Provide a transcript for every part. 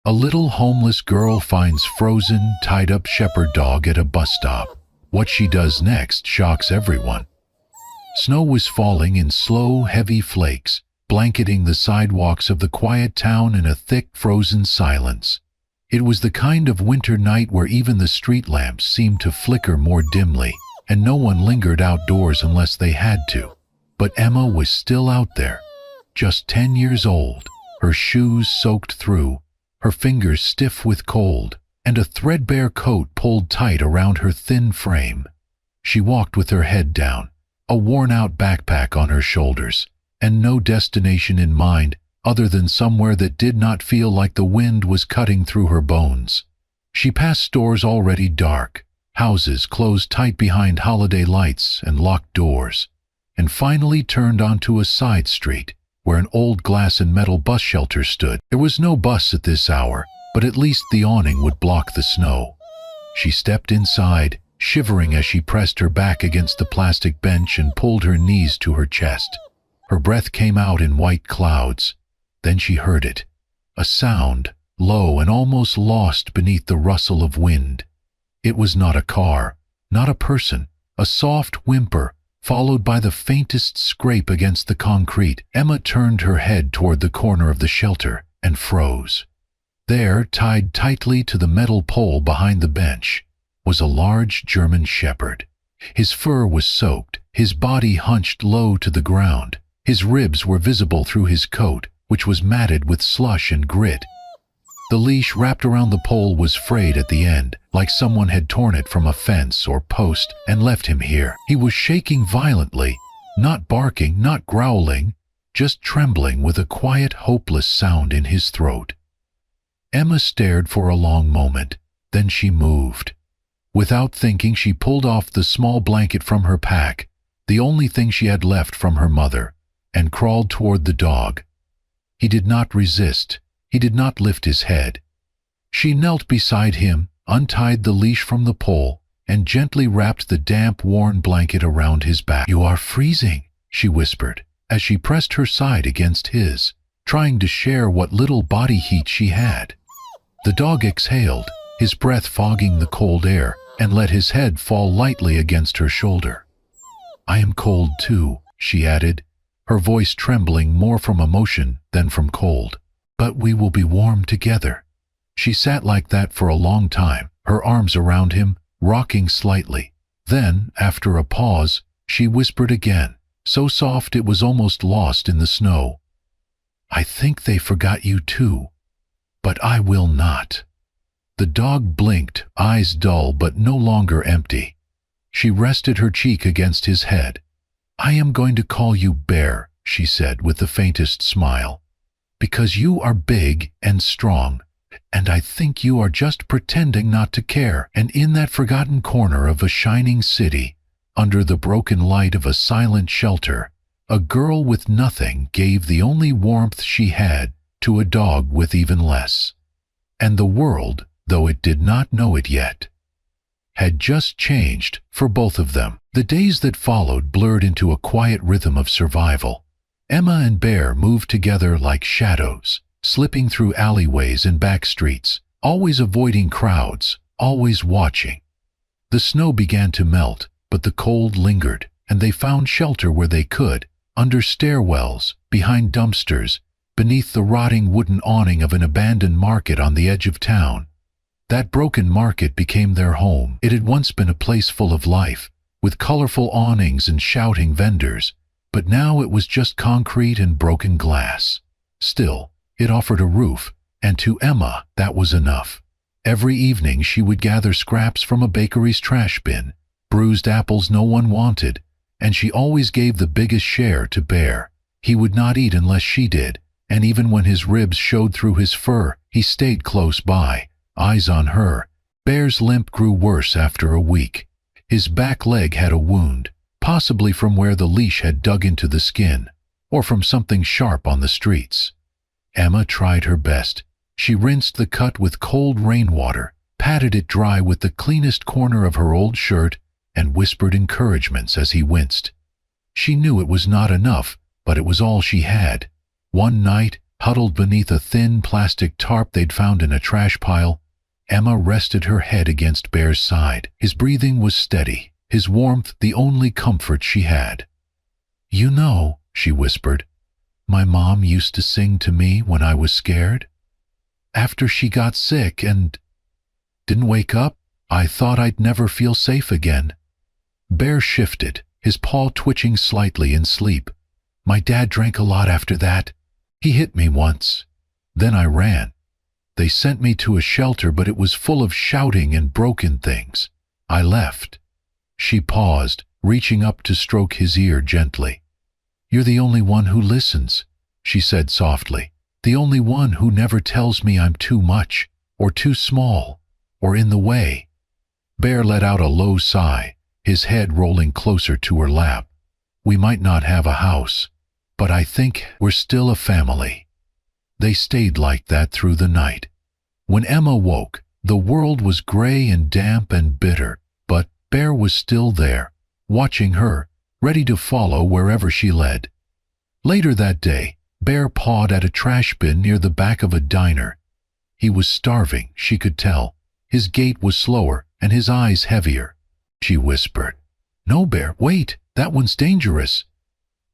A little homeless girl finds frozen, tied-up shepherd dog at a bus stop. What she does next shocks everyone. Snow was falling in slow, heavy flakes, blanketing the sidewalks of the quiet town in a thick, frozen silence. It was the kind of winter night where even the street lamps seemed to flicker more dimly, and no one lingered outdoors unless they had to. But Emma was still out there, just 10 years old, her shoes soaked through, her fingers stiff with cold, and a threadbare coat pulled tight around her thin frame. She walked with her head down, a worn-out backpack on her shoulders, and no destination in mind other than somewhere that did not feel like the wind was cutting through her bones. She passed stores already dark, houses closed tight behind holiday lights and locked doors, and finally turned onto a side street where an old glass and metal bus shelter stood. There was no bus at this hour, but at least the awning would block the snow. She stepped inside, shivering as she pressed her back against the plastic bench and pulled her knees to her chest. Her breath came out in white clouds. Then she heard it, a sound, low and almost lost beneath the rustle of wind. It was not a car, not a person, a soft whimper, followed by the faintest scrape against the concrete. Emma turned her head toward the corner of the shelter and froze. There, tied tightly to the metal pole behind the bench, was a large German shepherd. His fur was soaked, his body hunched low to the ground. His ribs were visible through his coat, which was matted with slush and grit. The leash wrapped around the pole was frayed at the end, like someone had torn it from a fence or post and left him here. He was shaking violently, not barking, not growling, just trembling with a quiet, hopeless sound in his throat. Emma stared for a long moment, then she moved. Without thinking, she pulled off the small blanket from her pack, the only thing she had left from her mother, and crawled toward the dog. He did not resist. He did not lift his head. She knelt beside him, untied the leash from the pole, and gently wrapped the damp, worn blanket around his back. "You are freezing," she whispered, as she pressed her side against his, trying to share what little body heat she had. The dog exhaled, his breath fogging the cold air, and let his head fall lightly against her shoulder. "I am cold too," she added, her voice trembling more from emotion than from cold. "But we will be warm together." She sat like that for a long time, her arms around him, rocking slightly. Then, after a pause, she whispered again, so soft it was almost lost in the snow. "I think they forgot you too, but I will not." The dog blinked, eyes dull but no longer empty. She rested her cheek against his head. "I am going to call you Bear," she said with the faintest smile, "because you are big and strong, and I think you are just pretending not to care." And in that forgotten corner of a shining city, under the broken light of a silent shelter, a girl with nothing gave the only warmth she had to a dog with even less. And the world, though it did not know it yet, had just changed for both of them. The days that followed blurred into a quiet rhythm of survival. Emma and Bear moved together like shadows, slipping through alleyways and back streets, always avoiding crowds, always watching. The snow began to melt, but the cold lingered, and they found shelter where they could, under stairwells, behind dumpsters, beneath the rotting wooden awning of an abandoned market on the edge of town. That broken market became their home. It had once been a place full of life, with colorful awnings and shouting vendors, but now it was just concrete and broken glass. Still, it offered a roof, and to Emma that was enough. Every evening she would gather scraps from a bakery's trash bin, bruised apples no one wanted, and she always gave the biggest share to Bear. He would not eat unless she did, and even when his ribs showed through his fur, he stayed close by, eyes on her. Bear's limp grew worse after a week. His back leg had a wound, possibly from where the leash had dug into the skin, or from something sharp on the streets. Emma tried her best. She rinsed the cut with cold rainwater, patted it dry with the cleanest corner of her old shirt, and whispered encouragements as he winced. She knew it was not enough, but it was all she had. One night, Huddled beneath a thin plastic tarp they'd found in a trash pile, Emma rested her head against Bear's side. His breathing was steady, his warmth the only comfort she had. "You know," she whispered, "my mom used to sing to me when I was scared. After she got sick and didn't wake up, I thought I'd never feel safe again." Bear shifted, his paw twitching slightly in sleep. "My dad drank a lot after that. He hit me once. Then I ran. They sent me to a shelter, but it was full of shouting and broken things. I left." She paused, reaching up to stroke his ear gently. "You're the only one who listens," she said softly. "The only one who never tells me I'm too much, or too small, or in the way." Bear let out a low sigh, his head rolling closer to her lap. "We might not have a house, but I think we're still a family." They stayed like that through the night. When Emma woke, the world was gray and damp and bitter, but Bear was still there, watching her, ready to follow wherever she led. Later that day, Bear pawed at a trash bin near the back of a diner. He was starving, she could tell. His gait was slower and his eyes heavier. She whispered, "No, Bear, wait, that one's dangerous."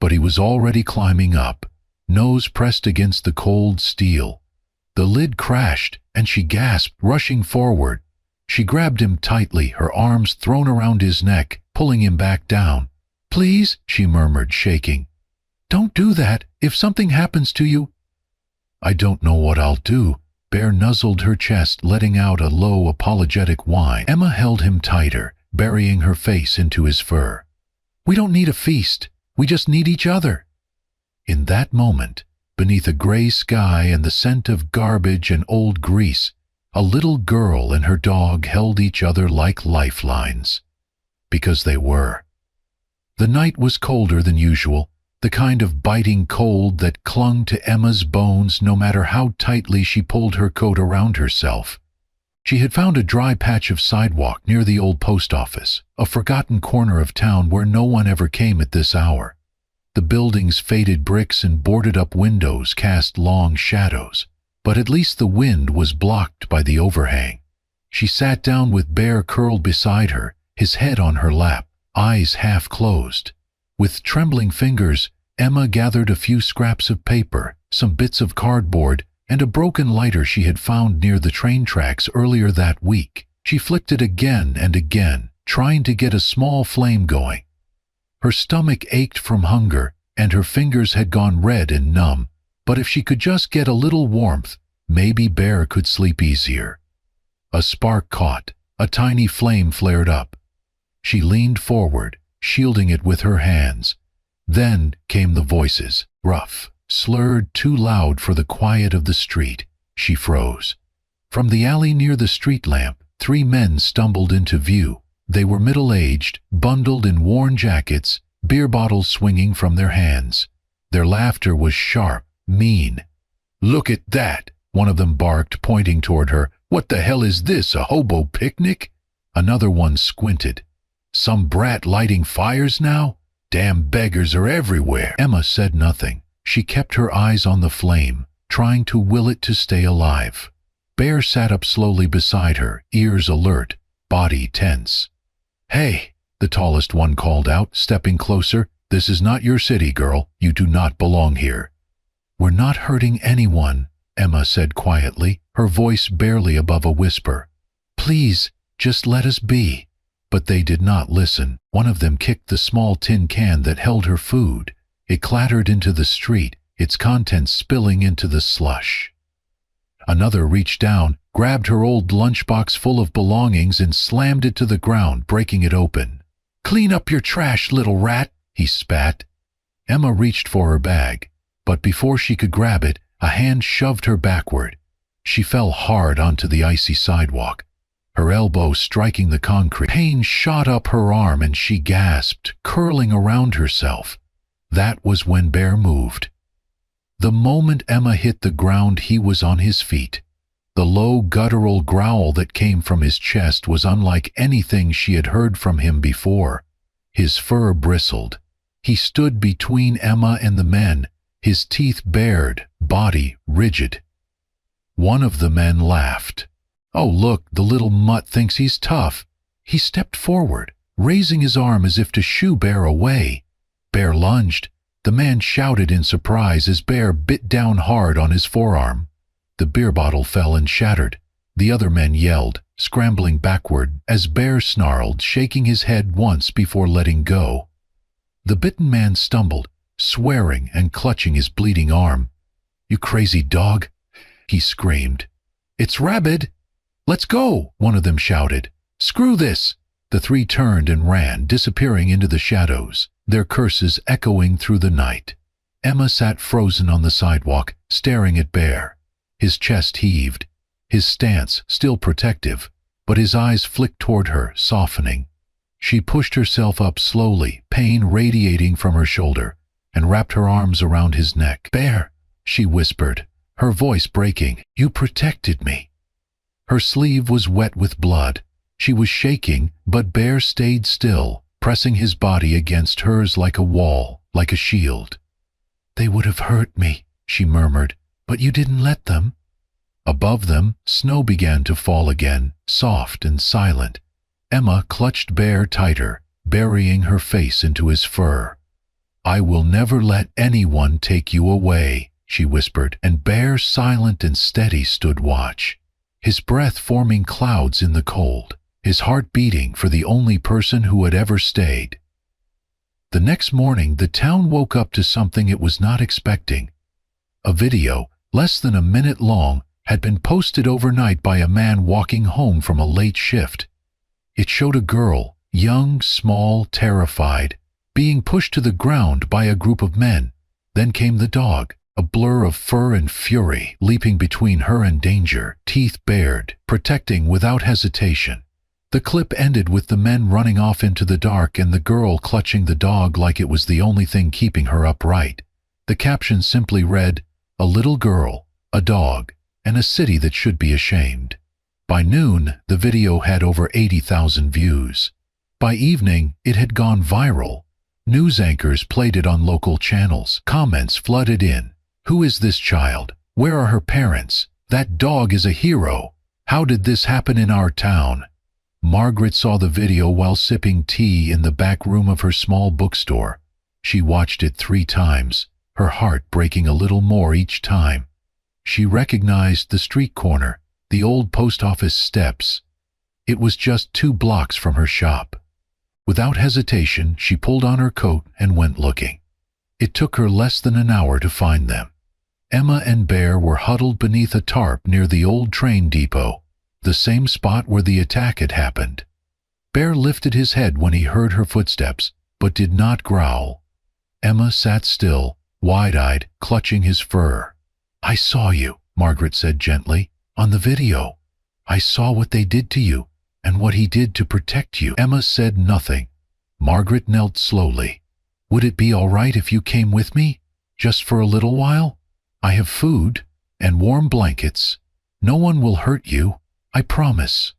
But he was already climbing up, nose pressed against the cold steel. The lid crashed, and she gasped, rushing forward. She grabbed him tightly, her arms thrown around his neck, pulling him back down. "Please," she murmured, shaking. "Don't do that. If something happens to you—" "I don't know what I'll do." Bear nuzzled her chest, letting out a low, apologetic whine. Emma held him tighter, burying her face into his fur. "We don't need a feast. We just need each other." In that moment, beneath a gray sky and the scent of garbage and old grease, a little girl and her dog held each other like lifelines. Because they were. The night was colder than usual, the kind of biting cold that clung to Emma's bones no matter how tightly she pulled her coat around herself. She had found a dry patch of sidewalk near the old post office, a forgotten corner of town where no one ever came at this hour. The building's faded bricks and boarded-up windows cast long shadows, but at least the wind was blocked by the overhang. She sat down with Bear curled beside her, his head on her lap, eyes half closed. With trembling fingers, Emma gathered a few scraps of paper, some bits of cardboard, and a broken lighter she had found near the train tracks earlier that week. She flicked it again and again, trying to get a small flame going. Her stomach ached from hunger, and her fingers had gone red and numb, but if she could just get a little warmth, maybe Bear could sleep easier. A spark caught, a tiny flame flared up. She leaned forward, shielding it with her hands. Then came the voices, rough, slurred, too loud for the quiet of the street. She froze. From the alley near the street lamp, 3 men stumbled into view. They were middle-aged, bundled in worn jackets, beer bottles swinging from their hands. Their laughter was sharp, mean. "Look at that!" one of them barked, pointing toward her. "What the hell is this, a hobo picnic?" Another one squinted. "Some brat lighting fires now? Damn beggars are everywhere." Emma said nothing. She kept her eyes on the flame, trying to will it to stay alive. Bear sat up slowly beside her, ears alert, body tense. "Hey," the tallest one called out, stepping closer. "This is not your city, girl. You do not belong here." "We're not hurting anyone," Emma said quietly, her voice barely above a whisper. "Please, just let us be." But they did not listen. One of them kicked the small tin can that held her food. It clattered into the street, its contents spilling into the slush. Another reached down, grabbed her old lunchbox full of belongings and slammed it to the ground, breaking it open. "Clean up your trash, little rat," he spat. Emma reached for her bag, but before she could grab it, a hand shoved her backward. She fell hard onto the icy sidewalk, her elbow striking the concrete. Pain shot up her arm and she gasped, curling around herself. That was when Bear moved. The moment Emma hit the ground, he was on his feet. The low, guttural growl that came from his chest was unlike anything she had heard from him before. His fur bristled. He stood between Emma and the men, his teeth bared, body rigid. One of the men laughed. "Oh, look, the little mutt thinks he's tough." He stepped forward, raising his arm as if to shoo Bear away. Bear lunged. The man shouted in surprise as Bear bit down hard on his forearm. The beer bottle fell and shattered. The other men yelled, scrambling backward as Bear snarled, shaking his head once before letting go. The bitten man stumbled, swearing and clutching his bleeding arm. "You crazy dog," he screamed. "It's rabid." "Let's go," one of them shouted. "Screw this." The three turned and ran, disappearing into the shadows, their curses echoing through the night. Emma sat frozen on the sidewalk, staring at Bear. His chest heaved, his stance still protective, but his eyes flicked toward her, softening. She pushed herself up slowly, pain radiating from her shoulder, and wrapped her arms around his neck. "Bear," she whispered, her voice breaking, "you protected me." Her sleeve was wet with blood. She was shaking, but Bear stayed still, pressing his body against hers like a wall, like a shield. "They would have hurt me," she murmured, "but you didn't let them." Above them, snow began to fall again, soft and silent. Emma clutched Bear tighter, burying her face into his fur. "I will never let anyone take you away," she whispered, and Bear, silent and steady, stood watch, his breath forming clouds in the cold, his heart beating for the only person who had ever stayed. The next morning, the town woke up to something it was not expecting. A video, less than a minute long, had been posted overnight by a man walking home from a late shift. It showed a girl, young, small, terrified, being pushed to the ground by a group of men. Then came the dog, a blur of fur and fury, leaping between her and danger, teeth bared, protecting without hesitation. The clip ended with the men running off into the dark and the girl clutching the dog like it was the only thing keeping her upright. The caption simply read, "A little girl, a dog, and a city that should be ashamed." By noon, the video had over 80,000 views. By evening, it had gone viral. News anchors played it on local channels. Comments flooded in. "Who is this child? Where are her parents? That dog is a hero. How did this happen in our town?" Margaret saw the video while sipping tea in the back room of her small bookstore. She watched it 3 times, her heart breaking a little more each time. She recognized the street corner, the old post office steps. It was just 2 blocks from her shop. Without hesitation, she pulled on her coat and went looking. It took her less than an hour to find them. Emma and Bear were huddled beneath a tarp near the old train depot, the same spot where the attack had happened. Bear lifted his head when he heard her footsteps, but did not growl. Emma sat still, wide-eyed, clutching his fur. "I saw you," Margaret said gently, "on the video. I saw what they did to you, and what he did to protect you." Emma said nothing. Margaret knelt slowly. "Would it be all right if you came with me? Just for a little while? I have food and warm blankets. No one will hurt you, I promise."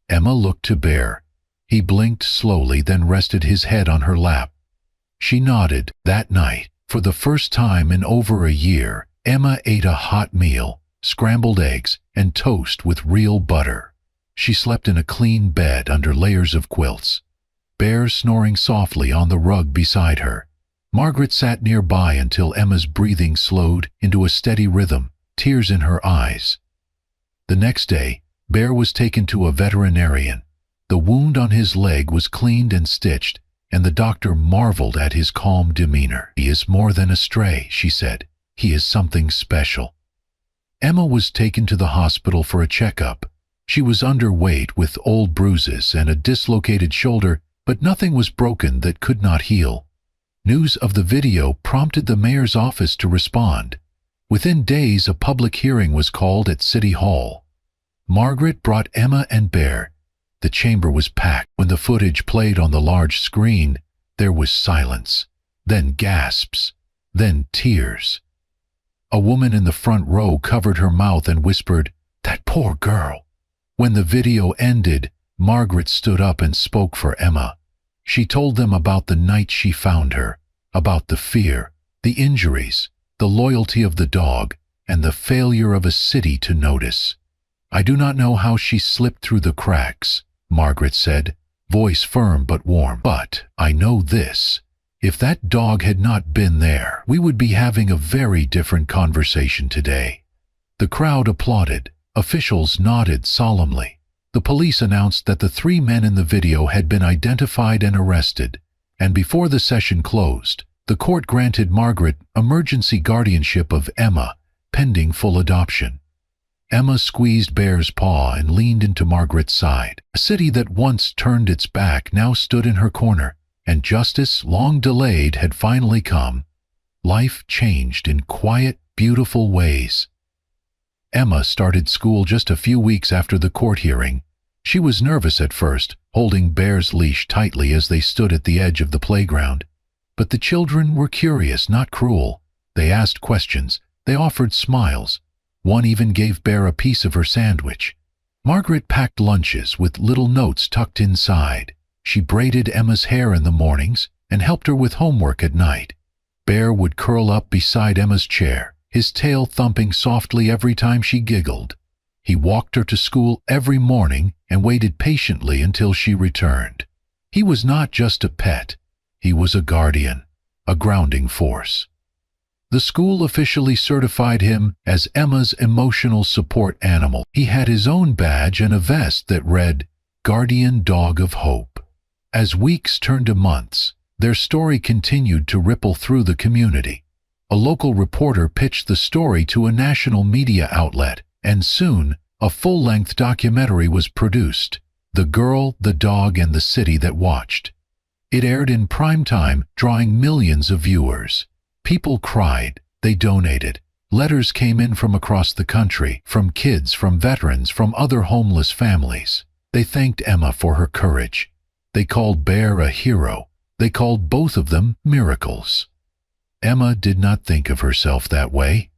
Emma looked to Bear. He blinked slowly, then rested his head on her lap. She nodded. That night, for the first time in over a year, Emma ate a hot meal, scrambled eggs, and toast with real butter. She slept in a clean bed under layers of quilts, Bear snoring softly on the rug beside her. Margaret sat nearby until Emma's breathing slowed into a steady rhythm, tears in her eyes. The next day, Bear was taken to a veterinarian. The wound on his leg was cleaned and stitched, and the doctor marveled at his calm demeanor. "He is more than a stray," she said. "He is something special." Emma was taken to the hospital for a checkup. She was underweight with old bruises and a dislocated shoulder, but nothing was broken that could not heal. News of the video prompted the mayor's office to respond. Within days, a public hearing was called at City Hall. Margaret brought Emma and Bear. The chamber was packed. When the footage played on the large screen, there was silence, then gasps, then tears. A woman in the front row covered her mouth and whispered, "That poor girl." When the video ended, Margaret stood up and spoke for Emma. She told them about the night she found her, about the fear, the injuries, the loyalty of the dog, and the failure of a city to notice. "I do not know how she slipped through the cracks," Margaret said, voice firm but warm. "But I know this. If that dog had not been there, we would be having a very different conversation today." The crowd applauded. Officials nodded solemnly. The police announced that the 3 men in the video had been identified and arrested, and before the session closed, the court granted Margaret emergency guardianship of Emma, pending full adoption. Emma squeezed Bear's paw and leaned into Margaret's side. A city that once turned its back now stood in her corner, and justice, long delayed, had finally come. Life changed in quiet, beautiful ways. Emma started school just a few weeks after the court hearing. She was nervous at first, holding Bear's leash tightly as they stood at the edge of the playground. But the children were curious, not cruel. They asked questions. They offered smiles. One even gave Bear a piece of her sandwich. Margaret packed lunches with little notes tucked inside. She braided Emma's hair in the mornings and helped her with homework at night. Bear would curl up beside Emma's chair, his tail thumping softly every time she giggled. He walked her to school every morning and waited patiently until she returned. He was not just a pet. He was a guardian, a grounding force. The school officially certified him as Emma's emotional support animal. He had his own badge and a vest that read, "Guardian Dog of Hope." As weeks turned to months, their story continued to ripple through the community. A local reporter pitched the story to a national media outlet, and soon a full-length documentary was produced, "The Girl, the Dog, and the City That Watched." It aired in prime time, drawing millions of viewers. People cried, they donated. Letters came in from across the country, from kids, from veterans, from other homeless families. They thanked Emma for her courage. They called Bear a hero. They called both of them miracles. Emma did not think of herself that way.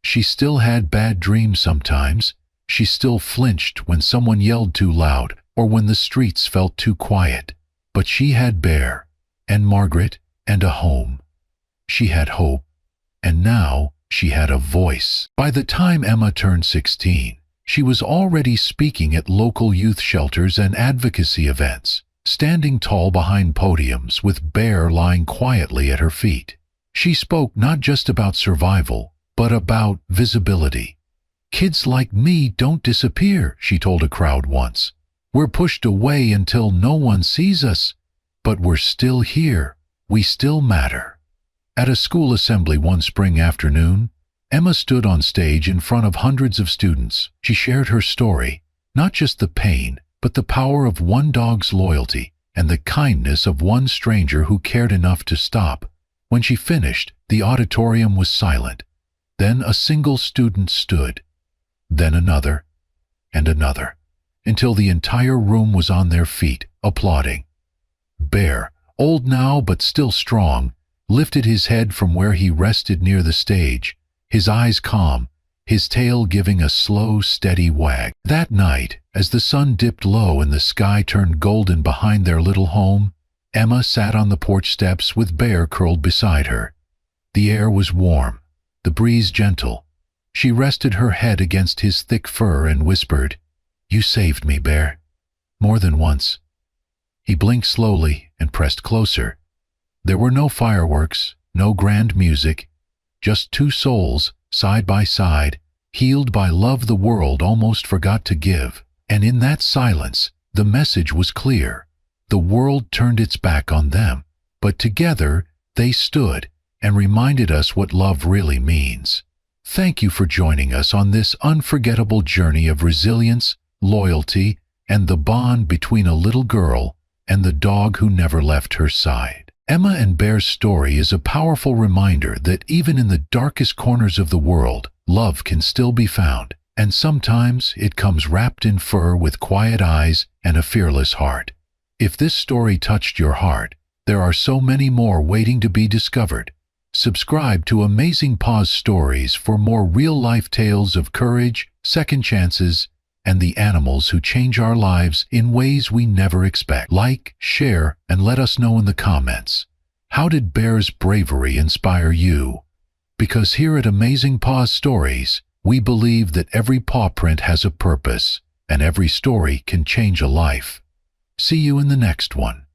She still had bad dreams sometimes. She still flinched when someone yelled too loud or when the streets felt too quiet. But she had Bear, and Margaret, and a home. She had hope, and now she had a voice. By the time Emma turned 16, she was already speaking at local youth shelters and advocacy events, standing tall behind podiums with Bear lying quietly at her feet. She spoke not just about survival, but about visibility. "Kids like me don't disappear," she told a crowd once. "We're pushed away until no one sees us, but we're still here. We still matter." At a school assembly one spring afternoon, Emma stood on stage in front of hundreds of students. She shared her story, not just the pain, but the power of one dog's loyalty and the kindness of one stranger who cared enough to stop. When she finished, the auditorium was silent. Then a single student stood, then another, and another, until the entire room was on their feet, applauding. Bear, old now but still strong, lifted his head from where he rested near the stage, his eyes calm, his tail giving a slow, steady wag. That night, as the sun dipped low and the sky turned golden behind their little home, Emma sat on the porch steps with Bear curled beside her. The air was warm, the breeze gentle. She rested her head against his thick fur and whispered, "You saved me, Bear." More than once. He blinked slowly and pressed closer. There were no fireworks, no grand music, just two souls, side by side, healed by love the world almost forgot to give. And in that silence, the message was clear. The world turned its back on them, but together they stood and reminded us what love really means. Thank you for joining us on this unforgettable journey of resilience, loyalty, and the bond between a little girl and the dog who never left her side. Emma and Bear's story is a powerful reminder that even in the darkest corners of the world, love can still be found, and sometimes it comes wrapped in fur with quiet eyes and a fearless heart. If this story touched your heart, there are so many more waiting to be discovered. Subscribe to Amazing Paws Stories for more real-life tales of courage, second chances, and the animals who change our lives in ways we never expect. Like, share, and let us know in the comments. How did Bear's bravery inspire you? Because here at Amazing Paws Stories, we believe that every paw print has a purpose, and every story can change a life. See you in the next one.